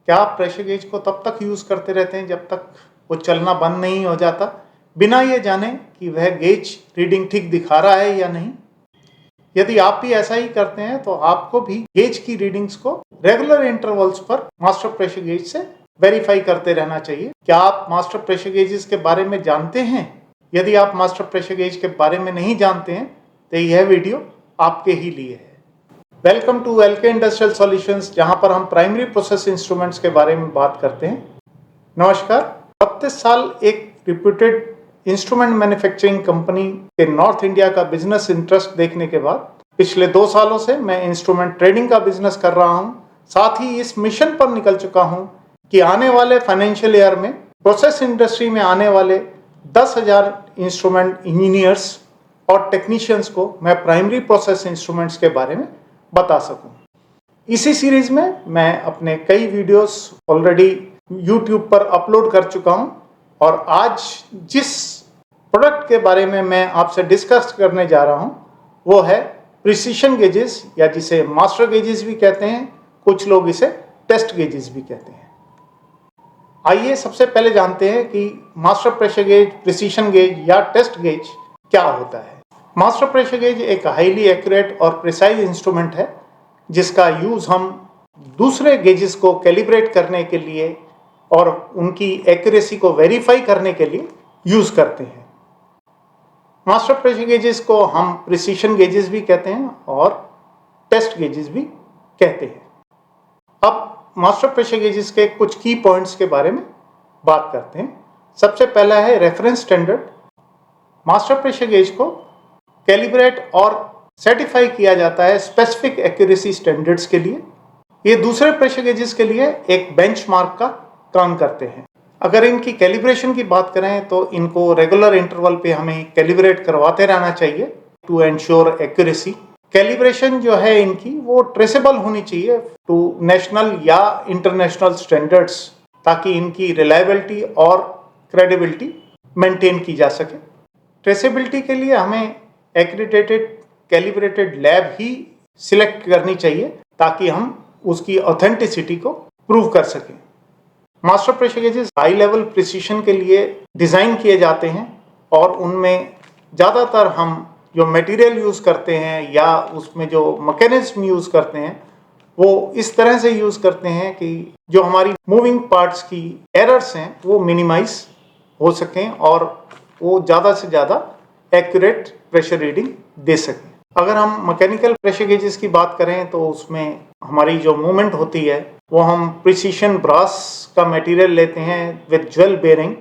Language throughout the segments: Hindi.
क्या आप प्रेशर गेज को तब तक यूज़ करते रहते हैं जब तक वो चलना बंद नहीं हो जाता, बिना ये जाने कि वह गेज रीडिंग ठीक दिखा रहा है या नहीं? यदि आप भी ऐसा ही करते हैं तो आपको भी गेज की रीडिंग्स को रेगुलर इंटरवल्स पर मास्टर प्रेशर गेज से वेरीफाई करते रहना चाहिए। क्या आप मास्टर प्रेशर गेजेस के बारे में जानते हैं? यदि आप मास्टर प्रेशर गेज के बारे में नहीं जानते हैं तो यह वीडियो आपके ही लिए है। Welcome to LK industrial solutions, जहां पर हम प्राइमरी प्रोसेस इंस्ट्रूमेंट्स के बारे में बात करते हैं। नमस्कार। 32 साल एक रिप्यूटेड इंस्ट्रूमेंट मैन्युफैक्चरिंग कंपनी के नॉर्थ इंडिया का बिजनेस इंटरेस्ट देखने के बाद पिछले 2 सालों से मैं इंस्ट्रूमेंट ट्रेडिंग का बिजनेस कर रहा हूं। साथ ही इस मिशन पर निकल चुका हूं कि आने वाले फाइनेंशियल ईयर में प्रोसेस इंडस्ट्री में आने वाले 10,000 इंस्ट्रूमेंट इंजीनियर्स और टेक्नीशियंस को मैं प्राइमरी प्रोसेस इंस्ट्रूमेंट्स के बारे में बता सकूं। इसी सीरीज में मैं अपने कई वीडियोस ऑलरेडी YouTube पर अपलोड कर चुका हूं और आज जिस प्रोडक्ट के बारे में मैं आपसे डिस्कस करने जा रहा हूं वो है प्रिसीशन गेजेस, या जिसे मास्टर गेजेस भी कहते हैं, कुछ लोग इसे टेस्ट गेजेस भी कहते हैं। आइए सबसे पहले जानते हैं कि master pressure gauge, precision gauge या टेस्ट गेज क्या होता है। मास्टर प्रेशर गेज एक हाईली एक्यूरेट और प्रिसाइज इंस्ट्रूमेंट है जिसका यूज हम दूसरे गेजेस को कैलिब्रेट करने के लिए और उनकी एक्यूरेसी को वेरीफाई करने के लिए यूज करते हैं। मास्टर प्रेशर गेजेस को हम प्रिसीशन गेजेस भी कहते हैं और टेस्ट गेजेस भी कहते हैं। अब मास्टर प्रेशर गेजेस के कुछ की पॉइंट्स के बारे में बात करते हैं। सबसे पहला है reference standard. Master pressure gauge को कैलिब्रेट और सर्टिफाई किया जाता है स्पेसिफिक एक्यूरेसी स्टैंडर्ड्स के लिए। ये दूसरे प्रेशर गेजेस के लिए एक बेंचमार्क का काम करते हैं। अगर इनकी कैलिब्रेशन की बात करें तो इनको रेगुलर इंटरवल पे हमें कैलिब्रेट करवाते रहना चाहिए टू एंश्योर एक्यूरेसी। कैलिब्रेशन जो है इनकी वो ट्रेसेबल होनी चाहिए टू नेशनल या इंटरनेशनल स्टैंडर्ड्स, ताकि इनकी रिलायबिलिटी और क्रेडिबिलिटी मेंटेन की जा सके। ट्रेसेबिलिटी के लिए हमें एक्रेडिटेड कैलिब्रेटेड लैब ही सिलेक्ट करनी चाहिए ताकि हम उसकी ऑथेंटिसिटी को प्रूव कर सकें। Master pressure gauges high level precision के लिए डिज़ाइन किए जाते हैं और उनमें ज़्यादातर हम जो मटेरियल यूज़ करते हैं या उसमें जो मैकेनिज्म यूज़ करते हैं वो इस तरह से यूज़ करते हैं कि जो हमारी मूविंग पार्ट्स की एरर्स हैं वो मिनिमाइज हो सकें और वो ज़्यादा से ज़्यादा एक्यूरेट प्रेशर रीडिंग दे सकें। अगर हम मैकेनिकल प्रेशर गेजेस की बात करें तो उसमें हमारी जो मूवमेंट होती है वो हम प्रिसीशन ब्रास का मटेरियल लेते हैं विद ज्वेल बेयरिंग,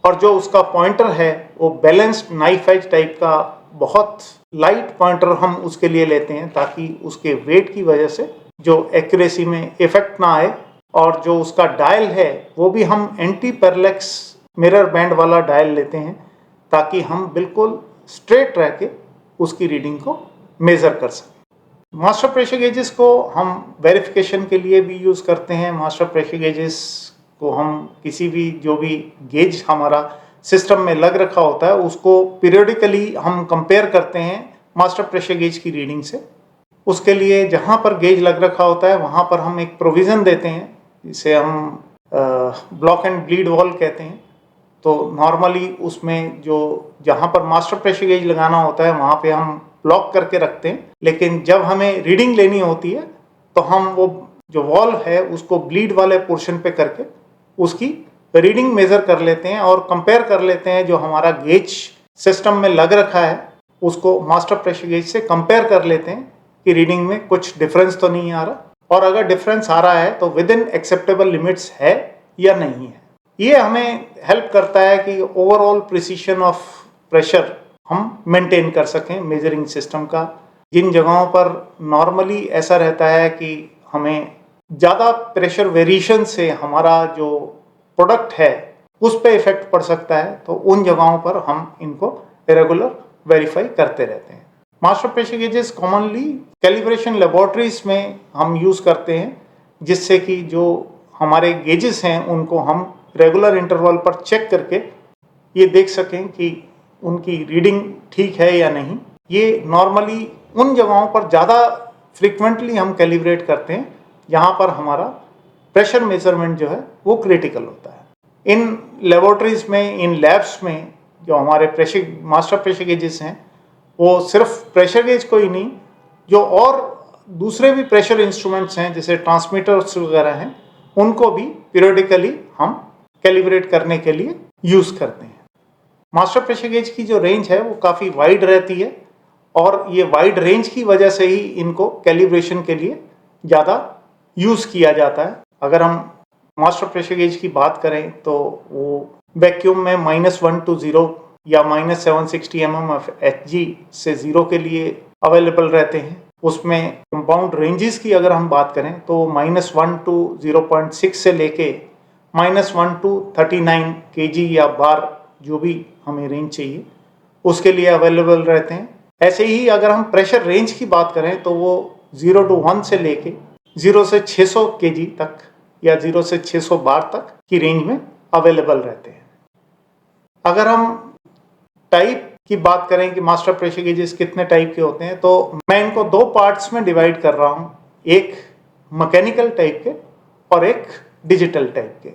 और जो उसका पॉइंटर है वो बैलेंस्ड नाइफ एज टाइप का बहुत लाइट पॉइंटर हम उसके लिए लेते हैं ताकि उसके वेट की वजह से जो एक्यूरेसी में इफेक्ट ना आए। और जो उसका डायल है वो भी हम एंटी पैरेलैक्स मिरर बैंड वाला डायल लेते हैं ताकि हम बिल्कुल स्ट्रेट रह के उसकी रीडिंग को मेज़र कर सकें। मास्टर प्रेशर गेजेस को हम वेरिफिकेशन के लिए भी यूज़ करते हैं। मास्टर प्रेशर गेजेस को हम किसी भी जो भी गेज हमारा सिस्टम में लग रखा होता है उसको पीरियडिकली हम कंपेयर करते हैं मास्टर प्रेशर गेज की रीडिंग से। उसके लिए जहाँ पर गेज लग रखा होता है वहाँ पर हम एक प्रोविज़न देते हैं जिसे हम ब्लॉक एंड ब्लीड वॉल कहते हैं। तो नॉर्मली उसमें जो जहाँ पर मास्टर प्रेशर गेज लगाना होता है वहाँ पे हम ब्लॉक करके रखते हैं, लेकिन जब हमें रीडिंग लेनी होती है तो हम वो जो वॉल है उसको ब्लीड वाले पोर्शन पे करके उसकी रीडिंग मेज़र कर लेते हैं और कंपेयर कर लेते हैं जो हमारा गेज सिस्टम में लग रखा है उसको मास्टर प्रेशर गेज से कंपेयर कर लेते हैं कि रीडिंग में कुछ डिफरेंस तो नहीं आ रहा, और अगर डिफरेंस आ रहा है तो विद इन एक्सेप्टेबल लिमिट्स है या नहीं है। ये हमें हेल्प करता है कि ओवरऑल प्रिसीशन ऑफ प्रेशर हम मेंटेन कर सकें मेजरिंग सिस्टम का। जिन जगहों पर नॉर्मली ऐसा रहता है कि हमें ज़्यादा प्रेशर वेरिएशन से हमारा जो प्रोडक्ट है उस पर इफेक्ट पड़ सकता है तो उन जगहों पर हम इनको रेगुलर वेरीफाई करते रहते हैं। Master pressure gauges commonly calibration laboratories में हम यूज़ करते हैं जिससे कि जो हमारे गेजेस हैं उनको हम रेगुलर इंटरवल पर चेक करके ये देख सकें कि उनकी रीडिंग ठीक है या नहीं। ये नॉर्मली उन जगहों पर ज़्यादा फ्रिक्वेंटली हम कैलिब्रेट करते हैं जहाँ पर हमारा प्रेशर मेजरमेंट जो है वो क्रिटिकल होता है। इन लेबोरेटरीज में, इन लैब्स में जो हमारे मास्टर प्रेशर गेजेस हैं, वो सिर्फ प्रेशर गेज को ही नहीं, जो और दूसरे भी प्रेशर इंस्ट्रूमेंट्स हैं जैसे ट्रांसमीटर्स वगैरह हैं, उनको भी पीरियडिकली हम कैलिब्रेट करने के लिए यूज करते हैं। मास्टर प्रेशर गेज की जो रेंज है वो काफ़ी वाइड रहती है और ये वाइड रेंज की वजह से ही इनको कैलिब्रेशन के लिए ज़्यादा यूज़ किया जाता है। अगर हम मास्टर प्रेशर गेज की बात करें तो वो वैक्यूम में -1 to 0 या -760 mmHg से 0 के लिए अवेलेबल रहते हैं। उसमें कंपाउंड रेंजेस की अगर हम बात करें तो -1 to 0.6 से लेके -1 to 39 kg या बार, जो भी हमें रेंज चाहिए उसके लिए अवेलेबल रहते हैं। ऐसे ही अगर हम प्रेशर रेंज की बात करें तो वो 0 to 1 से लेके 0 से 600 kg तक या 0 से 600 बार तक की रेंज में अवेलेबल रहते हैं। अगर हम टाइप की बात करें कि मास्टर प्रेशर गेजेस कितने टाइप के होते हैं, तो मैं इनको दो पार्ट्स में डिवाइड कर रहा हूँ, एक मैकेनिकल टाइप के और एक डिजिटल टाइप के।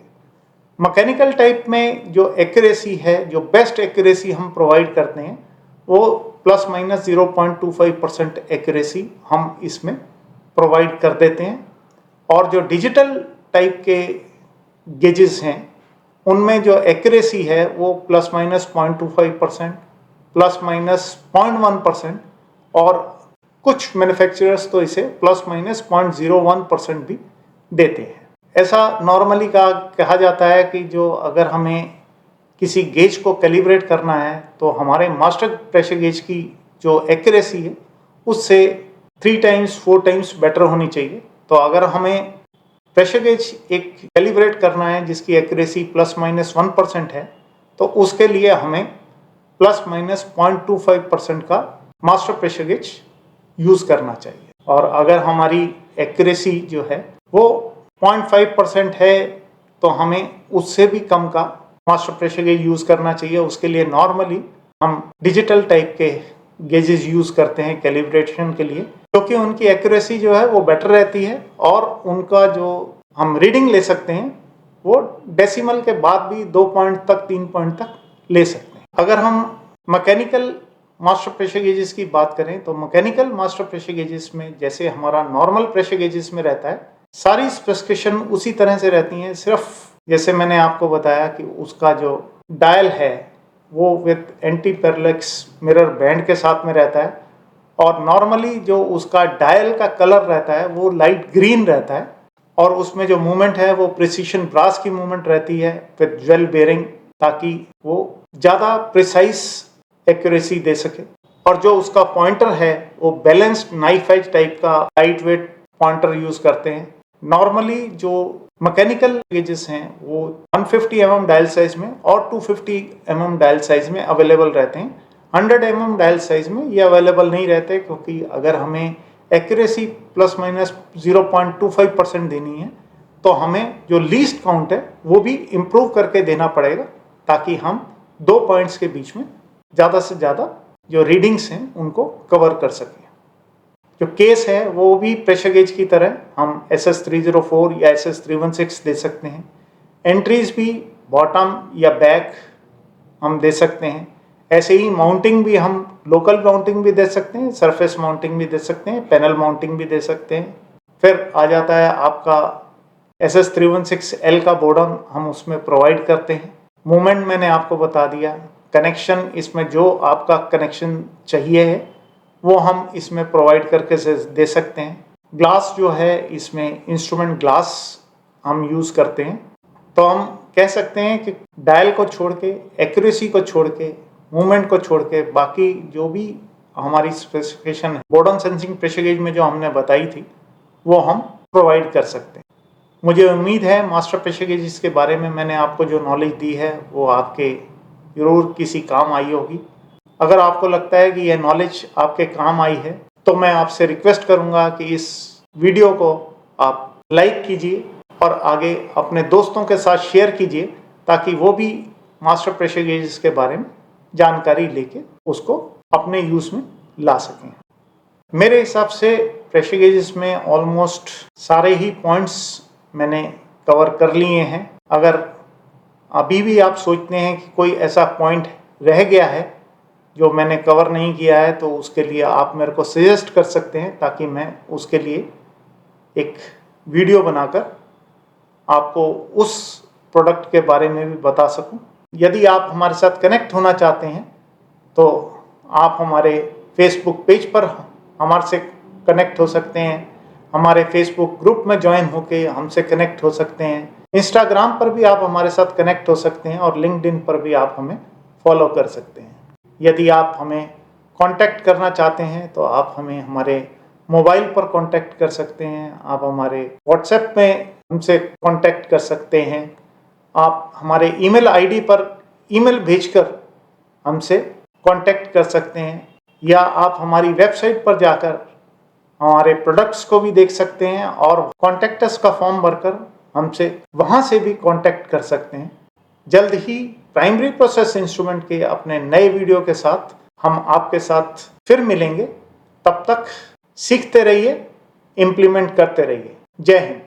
मैकेनिकल टाइप में जो एक्यूरेसी है, जो बेस्ट एक्यूरेसी हम प्रोवाइड करते हैं, वो ±0.25% एक्यूरेसी हम इसमें प्रोवाइड कर देते हैं। और जो डिजिटल टाइप के गेजेस हैं उनमें जो एक्यूरेसी है वो ±0.25%, ±0.1% और कुछ मैन्युफैक्चरर्स तो इसे ±0.01% भी देते हैं। ऐसा नॉर्मली कहा जाता है कि जो अगर हमें किसी गेज को कैलिब्रेट करना है तो हमारे मास्टर प्रेशर गेज की जो एक्यूरेसी है उससे 3 times 4 times बेटर होनी चाहिए। तो अगर हमें प्रेशर गेज एक कैलिब्रेट करना है जिसकी एक्यूरेसी ±1% है, तो उसके लिए हमें ±0.25% का मास्टर प्रेशर गेज यूज़ करना चाहिए। और अगर हमारी एक्यूरेसी जो है वो 0.5% है तो हमें उससे भी कम का मास्टर प्रेशर गेज यूज़ करना चाहिए। उसके लिए नॉर्मली हम डिजिटल टाइप के गेजेस यूज़ करते हैं कैलिब्रेशन के लिए, क्योंकि उनकी एक्यूरेसी जो है वो बेटर रहती है और उनका जो हम रीडिंग ले सकते हैं वो डेसिमल के बाद भी 2 पॉइंट तक 3 पॉइंट तक ले सकते हैं। अगर हम मैकेनिकल मास्टर प्रेशर गेजेस की बात करें तो मैकेनिकल मास्टर प्रेशर गेजेस में जैसे हमारा नॉर्मल प्रेशर गेजेस में रहता है, सारी स्पेसिफिकेशन उसी तरह से रहती हैं। सिर्फ जैसे मैंने आपको बताया कि उसका जो डायल है वो विद एंटी पैरेलक्स मिरर बैंड के साथ में रहता है और नॉर्मली जो उसका डायल का कलर रहता है वो लाइट ग्रीन रहता है और उसमें जो मूवमेंट है वो प्रिसीशन ब्रास की मूवमेंट रहती है विद ज्वेल बेयरिंग, ताकि वो ज़्यादा प्रिसाइज एक्यूरेसी दे सके। और जो उसका पॉइंटर है वो बैलेंस्ड नाइफ एज टाइप का लाइट वेट पॉइंटर यूज़ करते हैं। नॉर्मली जो मैकेनिकल गेजेस हैं वो 150 mm डायल साइज में और 250 mm डायल साइज में अवेलेबल रहते हैं। 100 mm डायल साइज में ये अवेलेबल नहीं रहते, क्योंकि अगर हमें एक्यूरेसी ±0.25% देनी है तो हमें जो लीस्ट काउंट है वो भी इम्प्रूव करके देना पड़ेगा, ताकि हम 2 पॉइंट्स के बीच में ज़्यादा से ज़्यादा जो रीडिंग्स हैं उनको कवर कर सकें। जो केस है वो भी प्रेशर गेज की तरह हम SS304 या SS316 दे सकते हैं। एंट्रीज भी बॉटम या बैक हम दे सकते हैं। ऐसे ही माउंटिंग भी हम लोकल माउंटिंग भी दे सकते हैं, सरफेस माउंटिंग भी दे सकते हैं, पैनल माउंटिंग भी दे सकते हैं। फिर आ जाता है आपका SS316L का बोर्डन, हम उसमें प्रोवाइड करते हैं। मूवमेंट मैंने आपको बता दिया। कनेक्शन, इसमें जो आपका कनेक्शन चाहिए है वो हम इसमें प्रोवाइड करके दे सकते हैं। ग्लास जो है इसमें इंस्ट्रूमेंट ग्लास हम यूज़ करते हैं। तो हम कह सकते हैं कि डायल को छोड़ के, एक्यूरेसी को छोड़ के, मूवमेंट को छोड़ के बाकी जो भी हमारी स्पेसिफिकेशन है बोर्डन सेंसिंग प्रेशर गेज में जो हमने बताई थी वो हम प्रोवाइड कर सकते हैं। मुझे उम्मीद है मास्टर प्रेशर गेज के बारे में मैंने आपको जो नॉलेज दी है वो आपके ज़रूर किसी काम आई होगी। अगर आपको लगता है कि यह नॉलेज आपके काम आई है तो मैं आपसे रिक्वेस्ट करूंगा कि इस वीडियो को आप लाइक कीजिए और आगे अपने दोस्तों के साथ शेयर कीजिए, ताकि वो भी मास्टर प्रेशर गेजेस के बारे में जानकारी लेके उसको अपने यूज़ में ला सकें। मेरे हिसाब से प्रेशर गेजेस में ऑलमोस्ट सारे ही पॉइंट्स मैंने कवर कर लिए हैं। अगर अभी भी आप सोचते हैं कि कोई ऐसा पॉइंट रह गया है जो मैंने कवर नहीं किया है, तो उसके लिए आप मेरे को सजेस्ट कर सकते हैं, ताकि मैं उसके लिए एक वीडियो बनाकर आपको उस प्रोडक्ट के बारे में भी बता सकूं। यदि आप हमारे साथ कनेक्ट होना चाहते हैं तो आप हमारे फेसबुक पेज पर हमारे से कनेक्ट हो सकते हैं, हमारे फेसबुक ग्रुप में ज्वाइन होकर हमसे कनेक्ट हो सकते हैं, इंस्टाग्राम पर भी आप हमारे साथ कनेक्ट हो सकते हैं और लिंक्डइन पर भी आप हमें फॉलो कर सकते हैं। यदि आप हमें कांटेक्ट करना चाहते हैं तो आप हमें हमारे मोबाइल पर कांटेक्ट कर सकते हैं, आप हमारे व्हाट्सएप में हमसे कांटेक्ट कर सकते हैं, आप हमारे ईमेल आईडी पर ईमेल भेजकर हमसे कांटेक्ट कर सकते हैं, या आप हमारी वेबसाइट पर जाकर हमारे प्रोडक्ट्स को भी देख सकते हैं और कॉन्टैक्ट अस का फॉर्म भरकर हमसे वहां से भी कांटेक्ट कर सकते हैं। जल्द ही प्राइमरी प्रोसेस इंस्ट्रूमेंट के अपने नए वीडियो के साथ हम आपके साथ फिर मिलेंगे। तब तक सीखते रहिए, इम्प्लीमेंट करते रहिए। जय हिंद।